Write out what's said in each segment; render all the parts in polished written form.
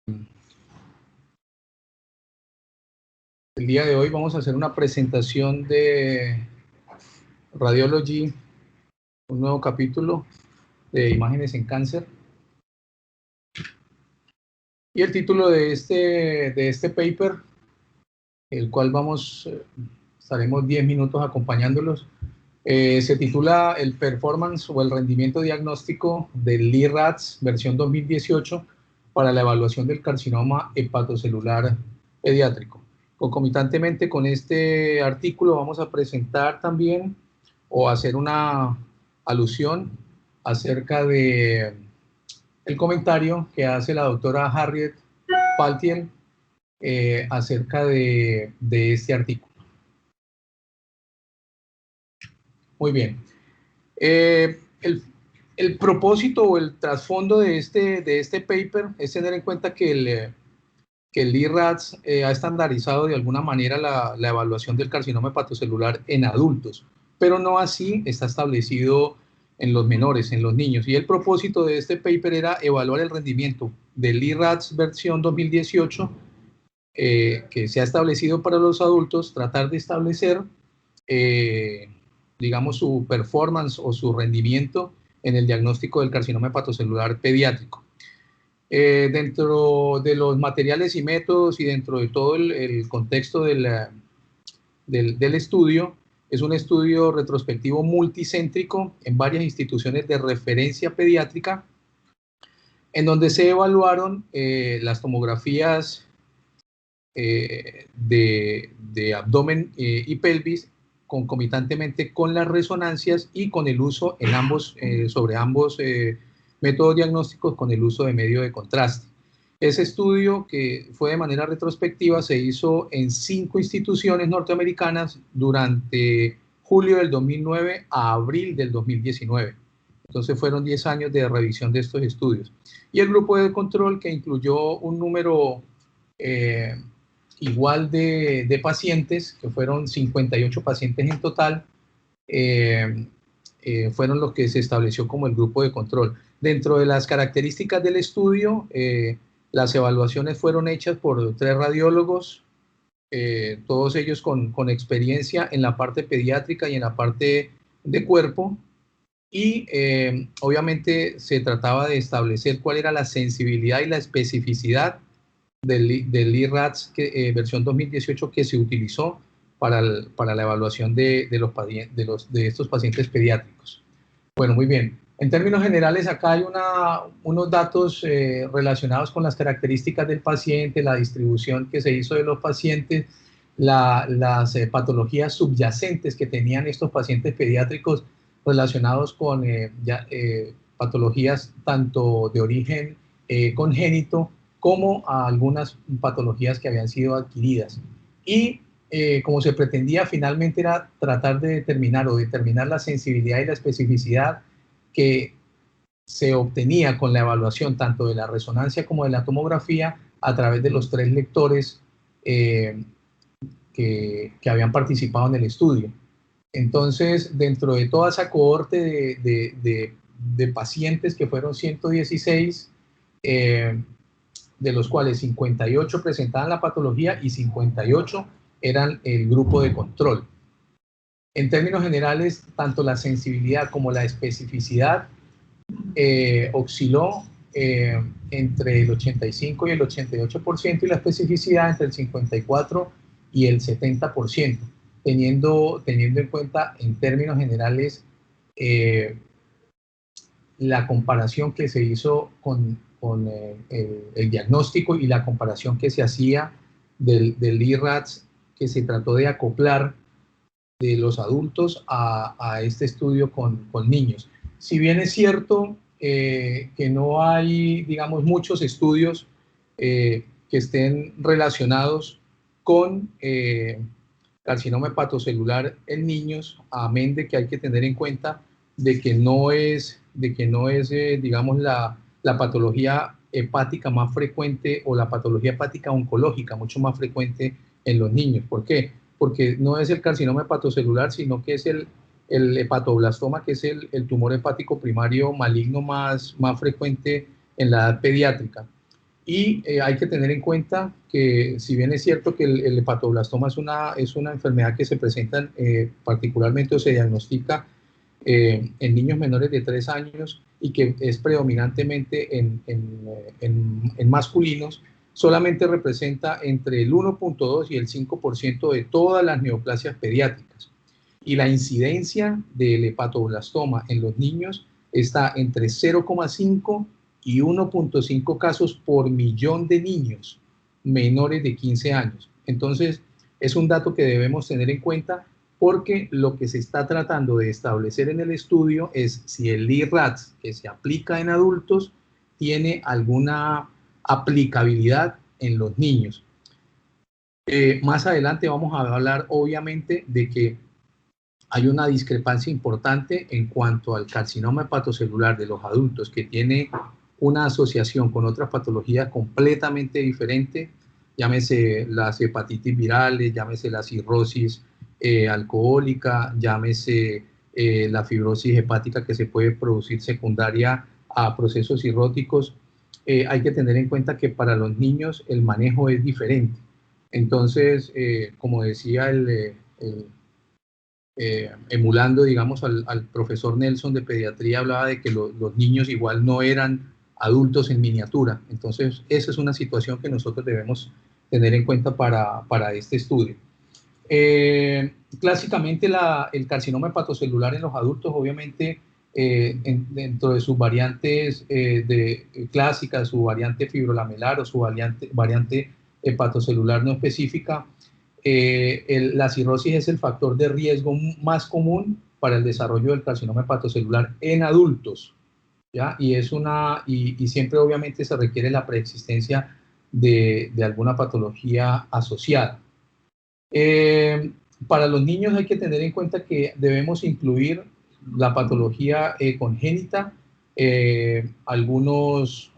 El día de hoy vamos a hacer una presentación de Radiology, un nuevo capítulo de imágenes en cáncer. Y el título de este paper, el cual estaremos 10 minutos acompañándolos, se titula el performance o el rendimiento diagnóstico del LIRADS versión 2018 para la evaluación del carcinoma hepatocelular pediátrico. Concomitantemente con este artículo vamos a presentar también o hacer una alusión acerca de el comentario que hace la doctora Harriet Paltiel acerca de este artículo. Muy bien. El propósito o el trasfondo de este paper es tener en cuenta que el LIRADS ha estandarizado de alguna manera la evaluación del carcinoma hepatocelular en adultos, pero no así está establecido en los menores, en los niños. Y el propósito de este paper era evaluar el rendimiento del LIRADS versión 2018 que se ha establecido para los adultos, tratar de establecer digamos, su performance o su rendimiento en el diagnóstico del carcinoma hepatocelular pediátrico. Dentro de los materiales y métodos y dentro de todo el contexto del estudio, es un estudio retrospectivo multicéntrico en varias instituciones de referencia pediátrica, en donde se evaluaron las tomografías de abdomen y pelvis concomitantemente con las resonancias y con el uso en sobre ambos métodos diagnósticos con el uso de medio de contraste. Ese estudio, que fue de manera retrospectiva, se hizo en 5 instituciones norteamericanas durante julio del 2009 a abril del 2019. Entonces fueron 10 años de revisión de estos estudios. Y el grupo de control, que incluyó un número igual de pacientes, que fueron 58 pacientes en total, fueron los que se estableció como el grupo de control. Dentro de las características del estudio, las evaluaciones fueron hechas por 3 radiólogos, todos ellos con experiencia en la parte pediátrica y en la parte de cuerpo, y obviamente se trataba de establecer cuál era la sensibilidad y la especificidad del LIRADS versión 2018 que se utilizó para la evaluación de estos pacientes pediátricos. Bueno, muy bien. En términos generales, acá hay unos datos relacionados con las características del paciente, la distribución que se hizo de los pacientes, las patologías subyacentes que tenían estos pacientes pediátricos relacionados con patologías tanto de origen congénito como a algunas patologías que habían sido adquiridas. Y como se pretendía, finalmente era tratar de determinar la sensibilidad y la especificidad que se obtenía con la evaluación tanto de la resonancia como de la tomografía a través de los 3 lectores que habían participado en el estudio. Entonces, dentro de toda esa cohorte de pacientes, que fueron 116, de los cuales 58 presentaban la patología y 58 eran el grupo de control. En términos generales, tanto la sensibilidad como la especificidad osciló entre el 85 y el 88%, y la especificidad entre el 54 y el 70%, teniendo en cuenta en términos generales la comparación que se hizo con el diagnóstico y la comparación que se hacía del LIRADS, que se trató de acoplar de los adultos a este estudio con niños. Si bien es cierto que no hay, digamos, muchos estudios que estén relacionados con carcinoma hepatocelular en niños, amén de que hay que tener en cuenta de que no es digamos, la patología hepática más frecuente o la patología hepática oncológica mucho más frecuente en los niños. ¿Por qué? Porque no es el carcinoma hepatocelular, sino que es el hepatoblastoma, que es el tumor hepático primario maligno más frecuente en la edad pediátrica. Y hay que tener en cuenta que, si bien es cierto que el hepatoblastoma es una enfermedad que se presenta particularmente o se diagnostica en niños menores de 3 años y que es predominantemente en masculinos, solamente representa entre el 1.2 y el 5% de todas las neoplasias pediátricas. Y la incidencia del hepatoblastoma en los niños está entre 0,5 y 1.5 casos por millón de niños menores de 15 años. Entonces, es un dato que debemos tener en cuenta porque lo que se está tratando de establecer en el estudio es si el IRATS que se aplica en adultos tiene alguna aplicabilidad en los niños. Más adelante vamos a hablar obviamente de que hay una discrepancia importante en cuanto al carcinoma hepatocelular de los adultos, que tiene una asociación con otras patologías completamente diferentes, llámese las hepatitis virales, llámese la cirrosis alcohólica, llámese la fibrosis hepática que se puede producir secundaria a procesos cirróticos. Hay que tener en cuenta que para los niños el manejo es diferente. Entonces, como decía emulando, digamos, al profesor Nelson de pediatría, hablaba de que los niños igual no eran adultos en miniatura. Entonces, esa es una situación que nosotros debemos tener en cuenta para este estudio. Clásicamente, el carcinoma hepatocelular en los adultos, obviamente, dentro de sus variantes clásicas, su variante fibrolamelar o su variante hepatocelular no específica, la cirrosis es el factor de riesgo más común para el desarrollo del carcinoma hepatocelular en adultos, ¿ya? Y siempre obviamente se requiere la preexistencia de alguna patología asociada. Para los niños hay que tener en cuenta que debemos incluir la patología congénita, algunas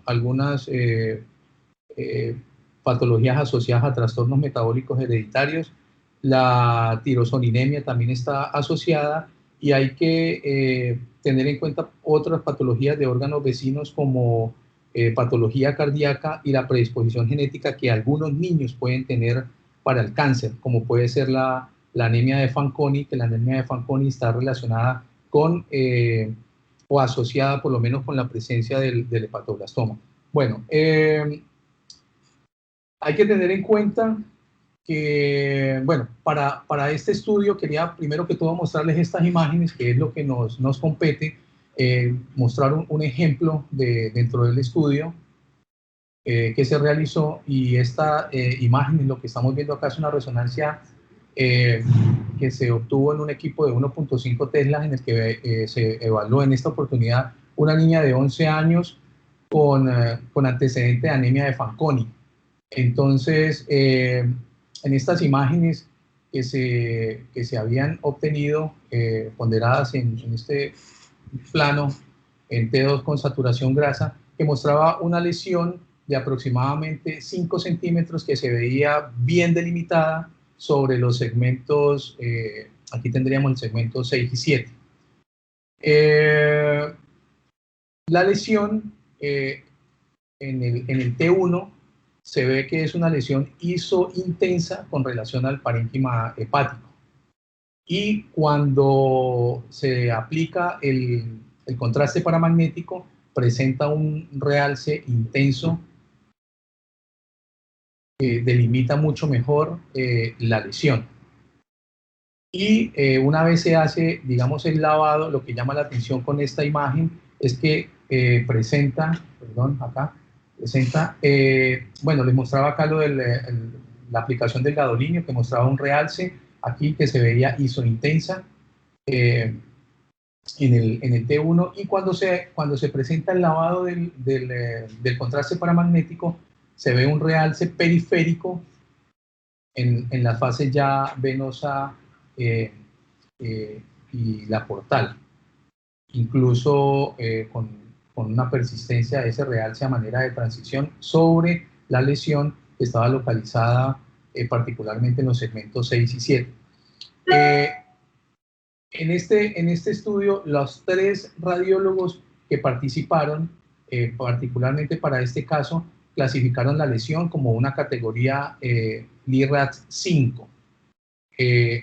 patologías asociadas a trastornos metabólicos hereditarios. La tirosoninemia también está asociada y hay que tener en cuenta otras patologías de órganos vecinos como patología cardíaca y la predisposición genética que algunos niños pueden tener para el cáncer, como puede ser la anemia de Fanconi, que la anemia de Fanconi está relacionada con o asociada por lo menos con la presencia del hepatoblastoma. Bueno, hay que tener en cuenta que, bueno, para este estudio quería primero que todo mostrarles estas imágenes, que es lo que nos compete, mostrar un ejemplo dentro del estudio que se realizó, y esta imagen, lo que estamos viendo acá, es una resonancia que se obtuvo en un equipo de 1.5 Tesla, en el que se evaluó en esta oportunidad una niña de 11 años con antecedente de anemia de Fanconi. Entonces, en estas imágenes que se habían obtenido, ponderadas en este plano, en T2 con saturación grasa, que mostraba una lesión de aproximadamente 5 centímetros que se veía bien delimitada sobre los segmentos, aquí tendríamos el segmento 6 y 7. La lesión en el T1 se ve que es una lesión isointensa con relación al parénquima hepático. Y cuando se aplica el contraste paramagnético, presenta un realce intenso que delimita mucho mejor la lesión. Y una vez se hace, digamos, el lavado, lo que llama la atención con esta imagen es que presenta, bueno, les mostraba acá lo de la aplicación del gadolinio, que mostraba un realce aquí que se veía isointensa en el T1, y cuando se presenta el lavado del contraste paramagnético, se ve un realce periférico en la fase ya venosa y la portal, incluso con una persistencia de ese realce a manera de transición sobre la lesión que estaba localizada particularmente en los segmentos 6 y 7. En este estudio, los 3 radiólogos que participaron, particularmente para este caso, clasificaron la lesión como una categoría LIRADS 5.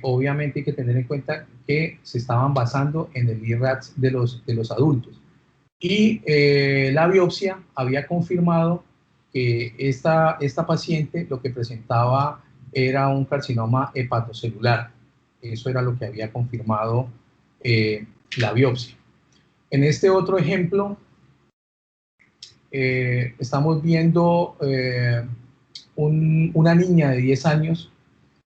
Obviamente hay que tener en cuenta que se estaban basando en el LIRADS de los adultos. Y la biopsia había confirmado que esta paciente lo que presentaba era un carcinoma hepatocelular. Eso era lo que había confirmado la biopsia. En este otro ejemplo, estamos viendo una niña de 10 años.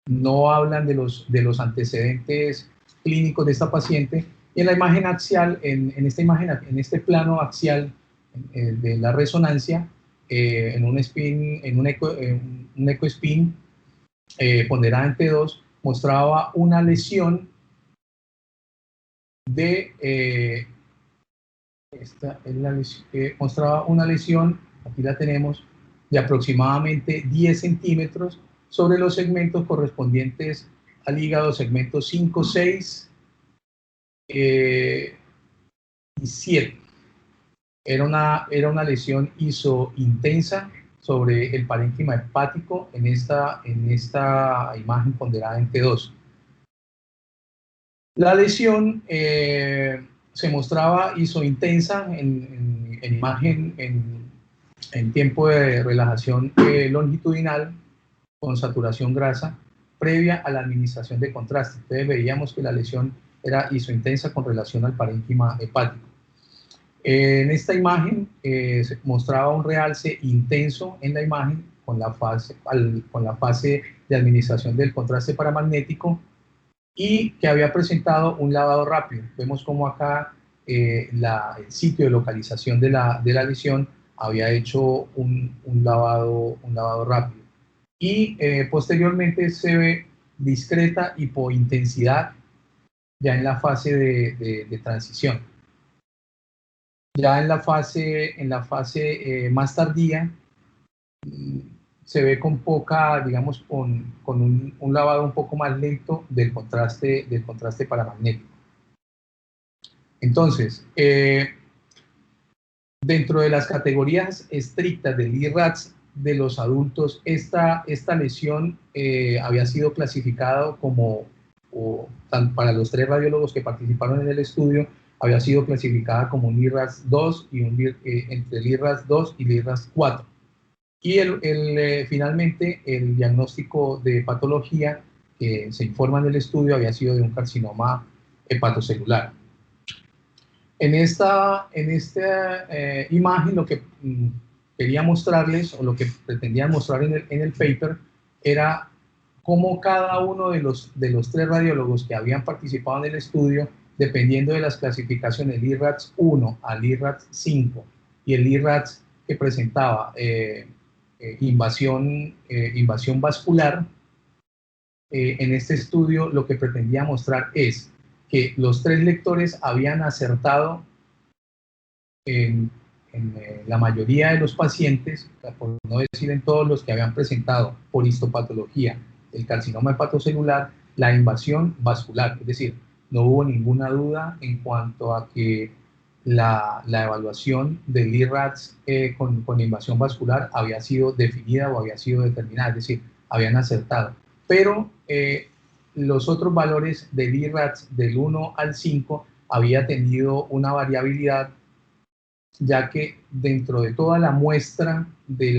No hablan de los antecedentes clínicos de esta paciente. Y en la imagen axial, en esta imagen, en este plano axial de la resonancia, en un spin, en un eco spin ponderada en T2, mostraba una lesión de esta es la lesión, mostraba una lesión, aquí la tenemos, de aproximadamente 10 centímetros sobre los segmentos correspondientes al hígado, segmentos 5, 6 y 7. Era una lesión isointensa sobre el parénquima hepático en esta imagen ponderada en T2. La lesión se mostraba isointensa en imagen en tiempo de relajación longitudinal con saturación grasa previa a la administración de contraste. Entonces veíamos que la lesión era isointensa con relación al parénquima hepático. En esta imagen se mostraba un realce intenso en la imagen con la fase de administración del contraste paramagnético y que había presentado un lavado rápido. Vemos como acá el sitio de localización de la lesión había hecho un lavado rápido. Y posteriormente se ve discreta hipointensidad ya en la fase de transición. Ya en la fase más tardía se ve con poca, digamos, con un lavado un poco más lento del contraste paramagnético. Entonces, dentro de las categorías estrictas del LIRADS de los adultos, esta lesión había sido clasificada como, para los 3 radiólogos que participaron en el estudio, había sido clasificada como un LIRADS 2 y entre LIRADS 2 y LIRADS 4. Y finalmente el diagnóstico de patología que se informa en el estudio había sido de un carcinoma hepatocelular. En esta imagen lo que quería mostrarles, o lo que pretendía mostrar en el paper, era cómo cada uno de los 3 radiólogos que habían participado en el estudio, dependiendo de las clasificaciones LIRADS 1 a LIRADS 5 y el LIRADS que presentaba invasión vascular, en este estudio lo que pretendía mostrar es que los 3 lectores habían acertado en la mayoría de los pacientes, por no decir en todos los que habían presentado por histopatología el carcinoma hepatocelular, la invasión vascular. Es decir, no hubo ninguna duda en cuanto a que la evaluación del LIRADS con invasión vascular había sido definida o había sido determinada, es decir, habían acertado. Pero los otros valores del LIRADS del 1 al 5 había tenido una variabilidad, ya que dentro de toda la muestra de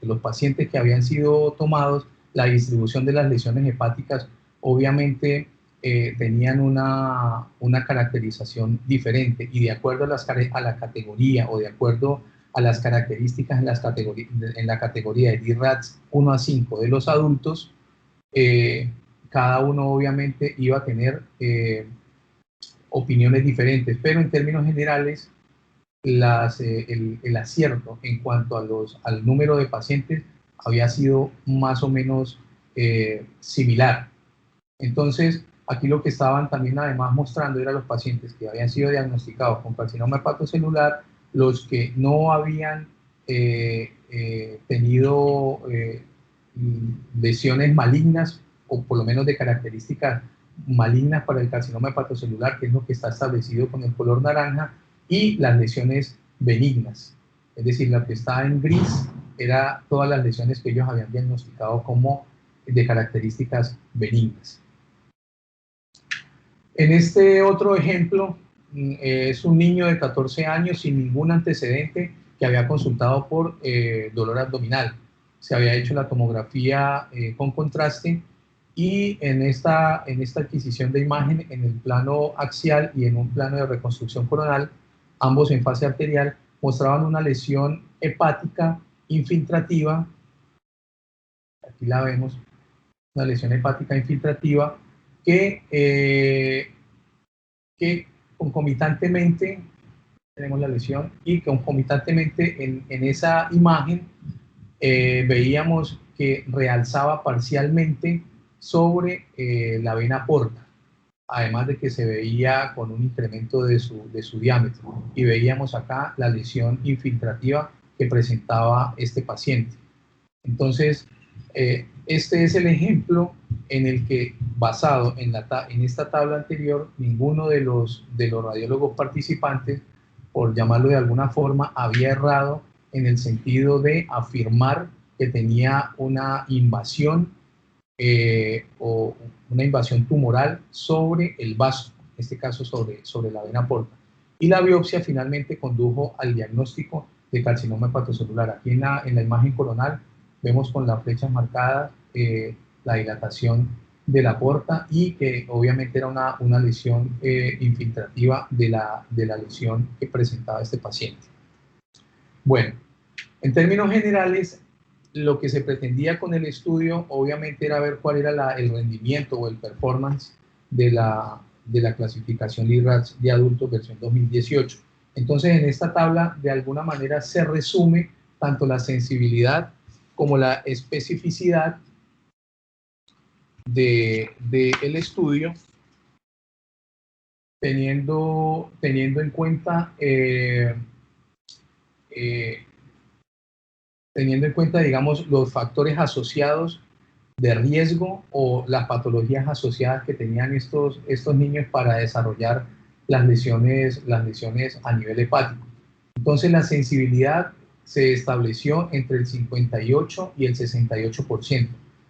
los pacientes que habían sido tomados, la distribución de las lesiones hepáticas obviamente tenían una caracterización diferente, y de acuerdo a la categoría o de acuerdo a las características en la categoría de LIRADS 1 a 5 de los adultos, cada uno obviamente iba a tener opiniones diferentes, pero en términos generales el acierto en cuanto al número de pacientes había sido más o menos similar. Entonces, aquí lo que estaban también además mostrando eran los pacientes que habían sido diagnosticados con carcinoma hepatocelular, los que no habían tenido lesiones malignas, o por lo menos de características malignas para el carcinoma hepatocelular, que es lo que está establecido con el color naranja, y las lesiones benignas. Es decir, la que está en gris era todas las lesiones que ellos habían diagnosticado como de características benignas. En este otro ejemplo, es un niño de 14 años sin ningún antecedente que había consultado por dolor abdominal. Se había hecho la tomografía con contraste y en esta adquisición de imagen en el plano axial y en un plano de reconstrucción coronal, ambos en fase arterial, mostraban una lesión hepática infiltrativa. Aquí la vemos, una lesión hepática infiltrativa que concomitantemente, tenemos la lesión, y concomitantemente en esa imagen veíamos que realzaba parcialmente sobre la vena porta, además de que se veía con un incremento de su diámetro, y veíamos acá la lesión infiltrativa que presentaba este paciente. Entonces, este es el ejemplo en el que, basado en esta tabla anterior, ninguno de los radiólogos participantes, por llamarlo de alguna forma, había errado en el sentido de afirmar que tenía una invasión o una invasión tumoral sobre el vaso, en este caso sobre la vena porta. Y la biopsia finalmente condujo al diagnóstico de carcinoma hepatocelular. Aquí en la imagen coronal vemos con las flechas marcadas la dilatación de la porta y que obviamente era una lesión infiltrativa de la lesión que presentaba este paciente. Bueno, en términos generales, lo que se pretendía con el estudio obviamente era ver cuál era el rendimiento o el performance de la clasificación LIRADS de adultos versión 2018. Entonces, en esta tabla, de alguna manera, se resume tanto la sensibilidad como la especificidad del estudio, teniendo en cuenta digamos, los factores asociados de riesgo o las patologías asociadas que tenían estos niños para desarrollar las lesiones a nivel hepático. Entonces, la sensibilidad se estableció entre el 58 y el 68%,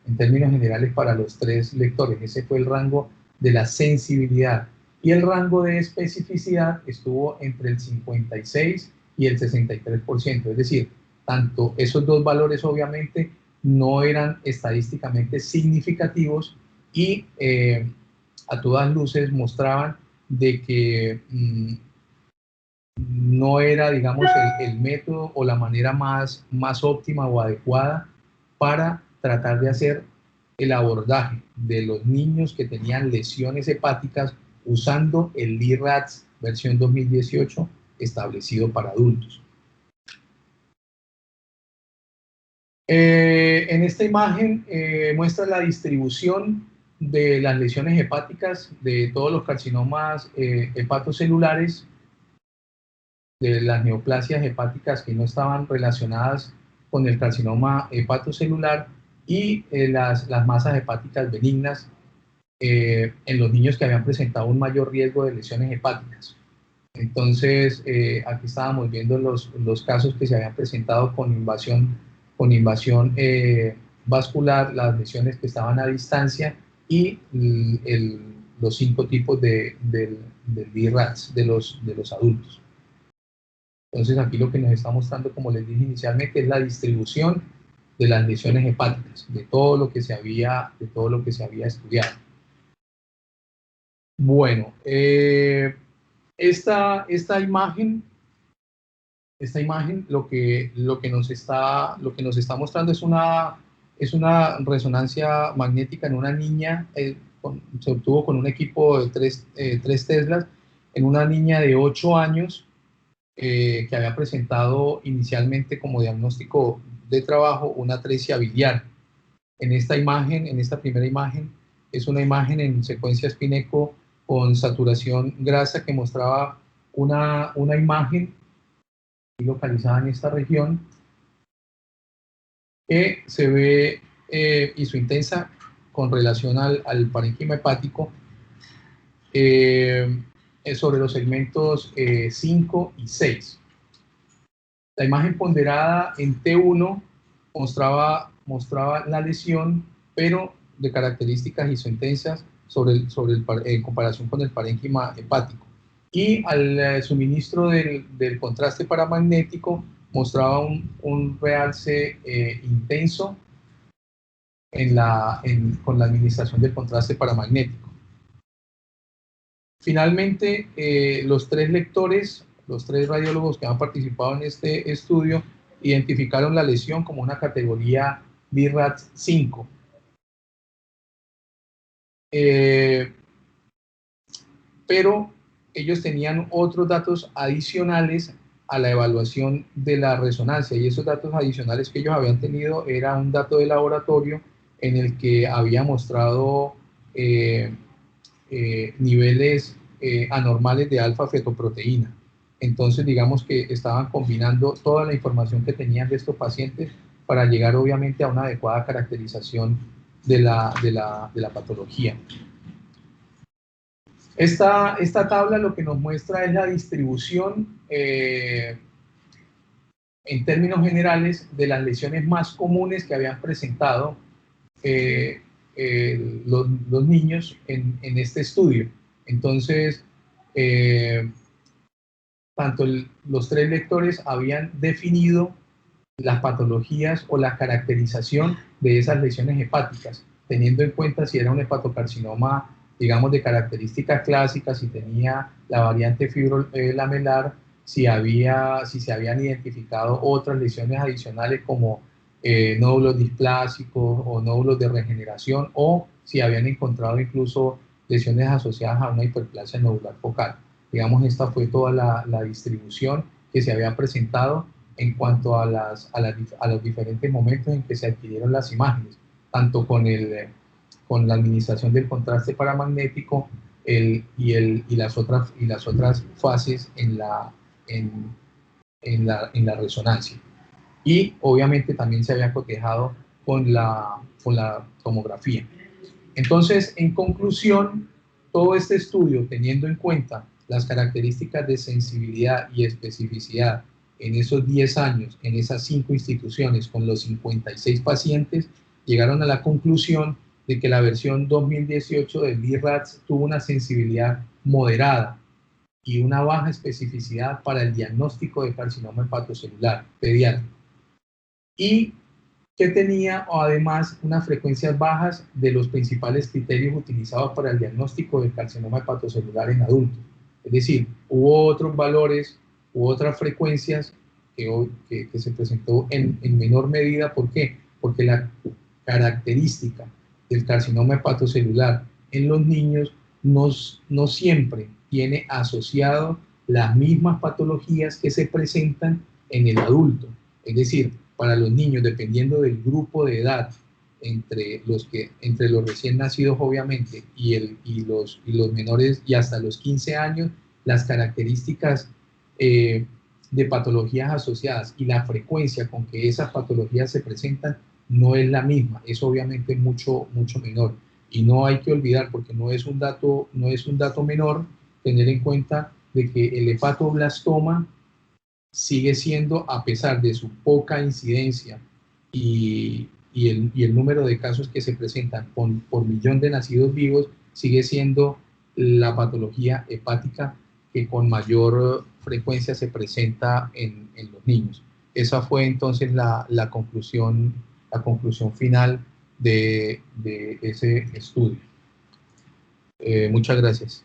en términos generales para los tres lectores. Ese fue el rango de la sensibilidad. Y el rango de especificidad estuvo entre el 56 y el 63%, es decir, tanto esos dos valores obviamente no eran estadísticamente significativos y a todas luces mostraban de que no era, digamos, el método o la manera más óptima o adecuada para tratar de hacer el abordaje de los niños que tenían lesiones hepáticas usando el LIRADS versión 2018 establecido para adultos. En esta imagen muestra la distribución de las lesiones hepáticas de todos los carcinomas hepatocelulares, de las neoplasias hepáticas que no estaban relacionadas con el carcinoma hepatocelular y las masas hepáticas benignas en los niños que habían presentado un mayor riesgo de lesiones hepáticas. Entonces, aquí estábamos viendo los casos que se habían presentado con invasión vascular, las lesiones que estaban a distancia y los 5 tipos del LIRADS de los adultos. Entonces, aquí lo que nos está mostrando, como les dije inicialmente, es la distribución de las lesiones hepáticas, de todo lo que se había estudiado. Bueno, esta imagen lo que nos está mostrando es una resonancia magnética en una niña, se obtuvo con un equipo de 3 Teslas, en una niña de 8 años que había presentado inicialmente como diagnóstico de trabajo una atresia biliar. En esta primera imagen, es una imagen en secuencia Spin-Echo con saturación grasa que mostraba una imagen localizada en esta región que se ve isointensa con relación al parénquima hepático sobre los segmentos 5 y 6. La imagen ponderada en T1 mostraba la lesión, pero de características isointensas en comparación con el parénquima hepático. Y al suministro del contraste paramagnético mostraba un realce intenso con la administración del contraste paramagnético. Finalmente, los tres lectores, los tres radiólogos que han participado en este estudio, identificaron la lesión como una categoría BRAT 5. Pero ellos tenían otros datos adicionales a la evaluación de la resonancia, y esos datos adicionales que ellos habían tenido era un dato de laboratorio en el que había mostrado niveles anormales de alfa-fetoproteína. Entonces, digamos que estaban combinando toda la información que tenían de estos pacientes para llegar obviamente a una adecuada caracterización de la patología. Esta tabla lo que nos muestra es la distribución en términos generales de las lesiones más comunes que habían presentado los niños en este estudio. Entonces, tanto los tres lectores habían definido las patologías o la caracterización de esas lesiones hepáticas, teniendo en cuenta si era un hepatocarcinoma, digamos, de características clásicas, si tenía la variante fibrolamelar, si se habían identificado otras lesiones adicionales como nódulos displásicos o nódulos de regeneración, o si habían encontrado incluso lesiones asociadas a una hiperplasia nodular focal. Digamos, esta fue toda la distribución que se había presentado en cuanto a los diferentes momentos en que se adquirieron las imágenes, tanto con la administración del contraste paramagnético y las otras fases en la resonancia. Y obviamente también se había cotejado con la tomografía. Entonces, en conclusión, todo este estudio, teniendo en cuenta las características de sensibilidad y especificidad en esos 10 años, en esas 5 instituciones, con los 56 pacientes, llegaron a la conclusión de que la versión 2018 del BRATS tuvo una sensibilidad moderada y una baja especificidad para el diagnóstico de carcinoma hepatocelular pediátrico. Y que tenía además unas frecuencias bajas de los principales criterios utilizados para el diagnóstico del carcinoma hepatocelular en adultos. Es decir, hubo otros valores, hubo otras frecuencias que se presentó en menor medida. ¿Por qué? Porque la característica del carcinoma hepatocelular en los niños no siempre tiene asociado las mismas patologías que se presentan en el adulto. Es decir, para los niños, dependiendo del grupo de edad, entre los recién nacidos obviamente y los menores y hasta los 15 años, las características de patologías asociadas y la frecuencia con que esas patologías se presentan no es la misma, es obviamente mucho menor. Y no hay que olvidar, porque no es un dato menor, tener en cuenta de que el hepatoblastoma sigue siendo, a pesar de su poca incidencia y el número de casos que se presentan por millón de nacidos vivos, sigue siendo la patología hepática que con mayor frecuencia se presenta en los niños. Esa fue entonces la conclusión final de ese estudio. Muchas gracias.